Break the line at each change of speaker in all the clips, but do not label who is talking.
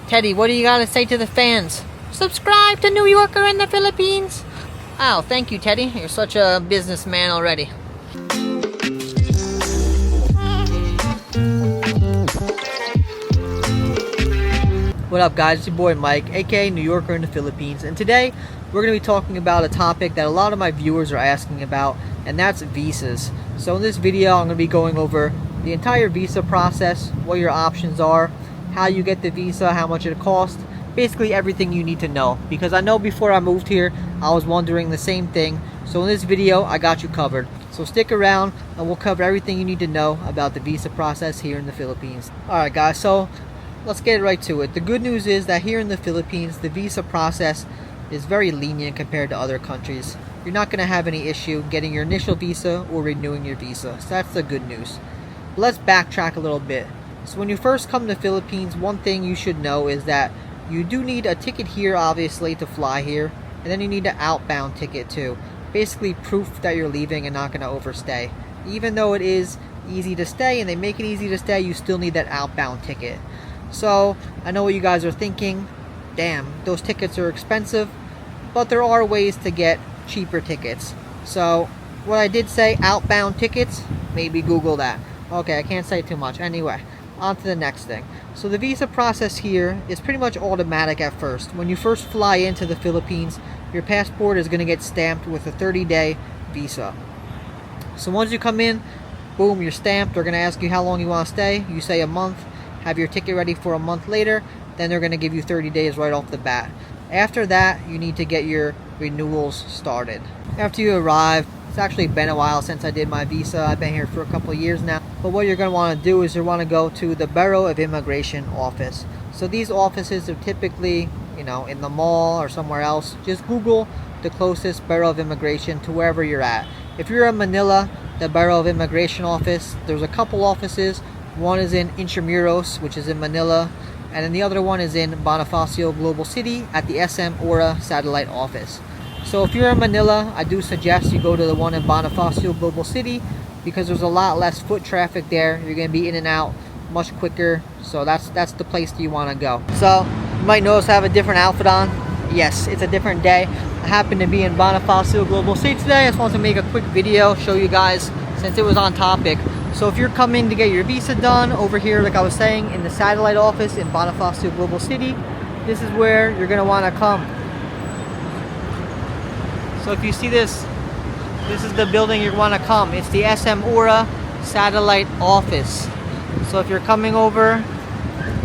Teddy, what do you got to say to the fans? Subscribe to New Yorker in the Philippines. Oh, thank you, Teddy. You're such a businessman already. What up, guys? It's your boy Mike, aka New Yorker in the Philippines, and today we're going to be talking about a topic that a lot of my viewers are asking about, and that's visas. So in this video, I'm going to be going over the entire visa process, what your options are, how you get the visa, how much it costs, basically everything you need to know, because I know before I moved here I was wondering the same thing. So in this video I got you covered, so stick around and we'll cover everything you need to know about the visa process here in the Philippines. Alright guys, so let's get right to it. The good news is that here in the Philippines the visa process is very lenient compared to other countries. You're not going to have any issue getting your initial visa or renewing your visa, so that's the good news. But let's backtrack a little bit. So when you first come to the Philippines, one thing you should know is that you do need a ticket here, obviously, to fly here, and then you need an outbound ticket too. Basically proof that you're leaving and not going to overstay. Even though it is easy to stay and they make it easy to stay, you still need that outbound ticket. So I know what you guys are thinking, damn, those tickets are expensive, but there are ways to get cheaper tickets. So what I did say, outbound tickets, maybe Google that. Okay, I can't say too much. Anyway, on to the next thing. So the visa process here is pretty much automatic at first. When you first fly into the Philippines, your passport is going to get stamped with a 30-day visa. So once you come in, boom, you're stamped. They're going to ask you how long you want to stay. You say a month, have your ticket ready for a month later, then they're going to give you 30 days right off the bat. After that, you need to get your renewals started. After you arrive, it's actually been a while since I did my visa. I've been here for a couple of years now. But what you're going to want to do is you want to go to the Bureau of Immigration office. So these offices are typically, in the mall or somewhere else. Just Google the closest Bureau of Immigration to wherever you're at. If you're in Manila, the Bureau of Immigration office, there's a couple offices. One is in Intramuros, which is in Manila, and then the other one is in Bonifacio Global City at the SM Aura satellite office. So if you're in Manila, I do suggest you go to the one in Bonifacio Global City because there's a lot less foot traffic there. You're going to be in and out much quicker, so that's the place that you want to go. So you might notice I have a different outfit on. Yes, it's a different day. I happen to be in Bonifacio Global City today. I just wanted to make a quick video, show you guys since it was on topic. So if you're coming to get your visa done over here, like I was saying, in the satellite office in Bonifacio Global City, this is where you're going to want to come. So if you see this is the building you want to come. It's the SM Aura satellite office. So if you're coming over,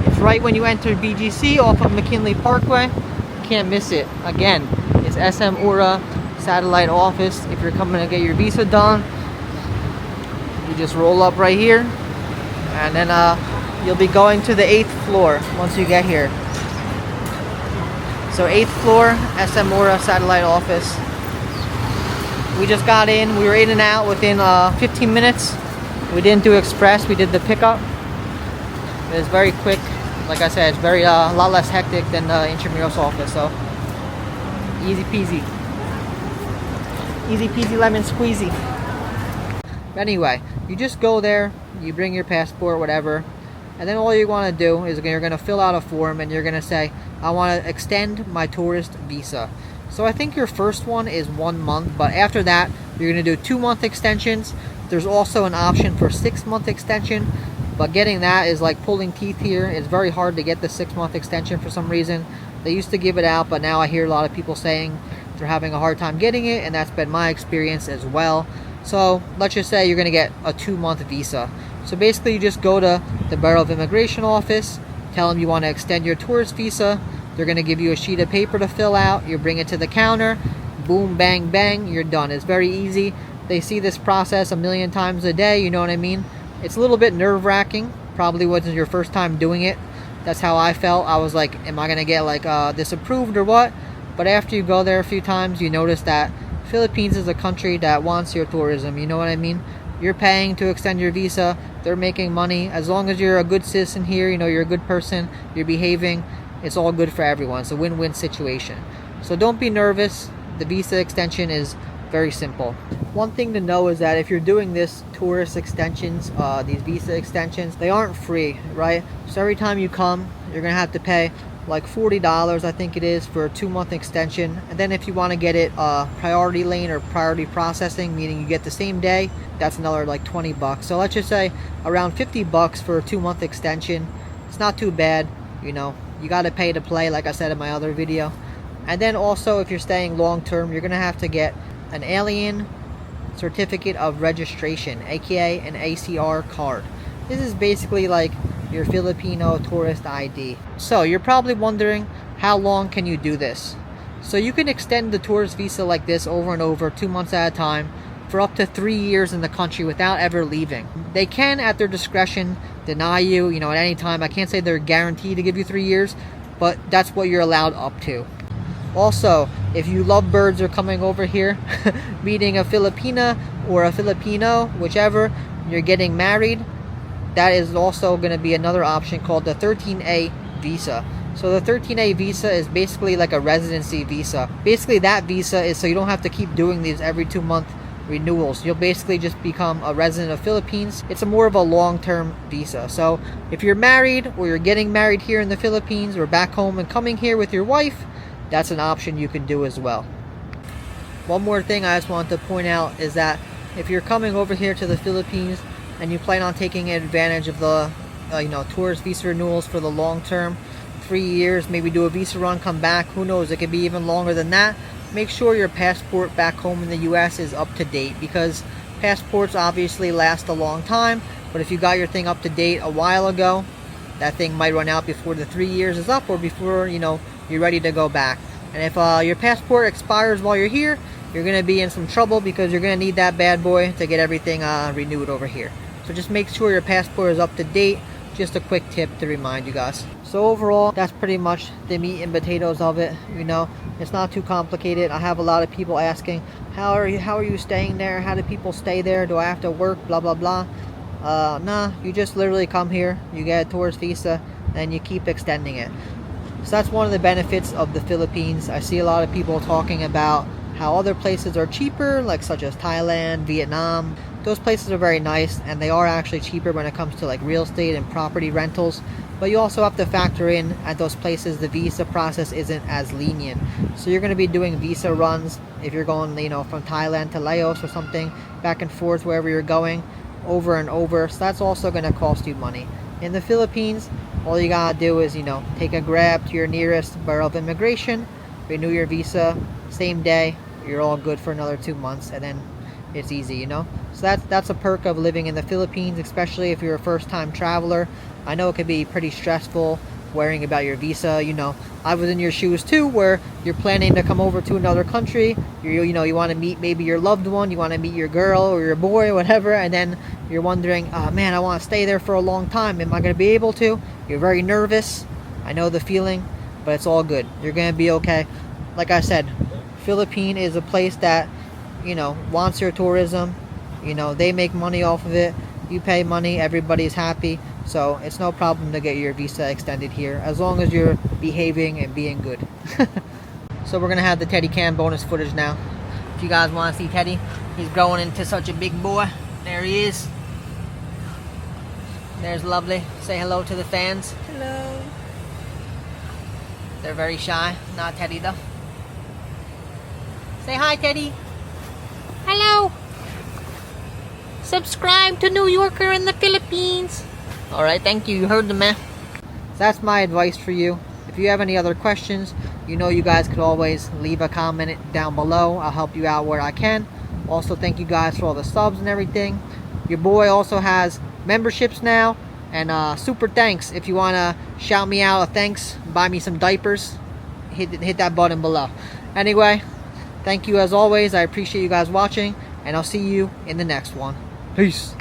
it's right when you enter BGC off of McKinley Parkway. You can't miss it. Again, it's SM Aura satellite office. If you're coming to get your visa done, you just roll up right here, and then you'll be going to the 8th floor once you get here. So 8th floor, SM Aura satellite office. We just got in. We were in and out within 15 minutes. We didn't do express. We did the pickup. It was very quick. Like I said, it's very a lot less hectic than the Intramuros office. So easy peasy. Easy peasy lemon squeezy. Anyway, you just go there, you bring your passport, whatever, and then all you want to do is you're going to fill out a form and you're going to say, I want to extend my tourist visa. So I think your first one is 1 month, but after that, you're going to do 2-month extensions. There's also an option for 6-month extension, but getting that is like pulling teeth here. It's very hard to get the 6-month extension for some reason. They used to give it out, but now I hear a lot of people saying they're having a hard time getting it, and that's been my experience as well. So let's just say you're going to get a 2-month visa. So basically you just go to the Bureau of Immigration office, tell them you want to extend your tourist visa. They're going to give you a sheet of paper to fill out. You bring it to the counter. Boom, bang, bang, you're done. It's very easy. They see this process a million times a day, you know what I mean? It's a little bit nerve-wracking. Probably wasn't your first time doing it. That's how I felt. I was like, am I going to get like this approved or what? But after you go there a few times, you notice that Philippines is a country that wants your tourism, you know what I mean? You're paying to extend your visa, they're making money. As long as you're a good citizen here, you're a good person, you're behaving, it's all good for everyone. It's a win-win situation. So don't be nervous. The visa extension is very simple. One thing to know is that if you're doing this tourist extensions, these visa extensions, they aren't free, right? So every time you come, you're gonna have to pay like $40 I think it is for a 2-month extension. And then if you want to get it priority lane or priority processing, meaning you get the same day, that's another like 20 bucks. So let's just say around 50 bucks for a 2-month extension. It's not too bad, you know. You got to pay to play, like I said in my other video. And then also, if you're staying long term, you're gonna have to get an alien certificate of registration, aka an ACR card. This is basically like your Filipino tourist ID. So you're probably wondering, how long can you do this? So you can extend the tourist visa like this over and over, 2 months at a time, for up to 3 years in the country without ever leaving. They can, at their discretion, deny you, you know, at any time. I can't say they're guaranteed to give you 3 years, but that's what you're allowed up to. Also, if you lovebirds are coming over here, meeting a Filipina or a Filipino, whichever, you're getting married, that is also going to be another option called the 13A visa. So the 13A visa is basically like a residency visa. Basically that visa is so you don't have to keep doing these every 2-month renewals. You'll basically just become a resident of Philippines. It's a more of a long-term visa. So if you're married or you're getting married here in the Philippines or back home and coming here with your wife, that's an option you can do as well. One more thing I just wanted to point out is that if you're coming over here to the Philippines and you plan on taking advantage of the tourist visa renewals for the long term, 3 years, maybe do a visa run, come back, who knows, it could be even longer than that. Make sure your passport back home in the US is up to date, because passports obviously last a long time, but if you got your thing up to date a while ago, that thing might run out before the 3 years is up or before, you know, you're ready to go back. And if your passport expires while you're here, you're going to be in some trouble, because you're going to need that bad boy to get everything renewed over here. So just make sure your passport is up to date. Just a quick tip to remind you guys. So overall, that's pretty much the meat and potatoes of it. You know, it's not too complicated. I have a lot of people asking, how are you staying there? How do people stay there? Do I have to work? Blah blah blah. Nah, you just literally come here, you get a tourist visa, and you keep extending it. So that's one of the benefits of the Philippines. I see a lot of people talking about how other places are cheaper, like such as Thailand, Vietnam. Those places are very nice, and they are actually cheaper when it comes to like real estate and property rentals. But you also have to factor in, at those places, the visa process isn't as lenient. So you're going to be doing visa runs if you're going, you know, from Thailand to Laos or something, back and forth wherever you're going, over and over. So that's also going to cost you money. In the Philippines, all you gotta do is, you know, take a grab to your nearest Bureau of Immigration, renew your visa, same day, you're all good for another 2 months, and then it's easy, you know. So that's a perk of living in the Philippines, especially if you're a first-time traveler. I know it could be pretty stressful worrying about your visa. You know, I was in your shoes too, where you're planning to come over to another country. You want to meet maybe your loved one, you want to meet your girl or your boy or whatever, and then you're wondering, oh man, I want to stay there for a long time. Am I going to be able to? You're very nervous. I know the feeling, but it's all good. You're going to be okay. Like I said, Philippines is a place that, you know, wants your tourism. You know, they make money off of it. You pay money, everybody's happy. So it's no problem to get your visa extended here, as long as you're behaving and being good. So we're going to have the Teddy Cam bonus footage now. If you guys want to see Teddy, he's growing into such a big boy. There he is. There's Lovely. Say hello to the fans.
Hello.
They're very shy. Not Teddy though. Say hi, Teddy.
Hello. Subscribe to New Yorker in the Philippines.
Alright, thank you. You heard the man. So that's my advice for you. If you have any other questions, you know you guys could always leave a comment down below. I'll help you out where I can. Also, thank you guys for all the subs and everything. Your boy also has memberships now. And super thanks. If you want to shout me out a thanks, buy me some diapers, hit that button below. Anyway, thank you as always. I appreciate you guys watching. And I'll see you in the next one. Peace.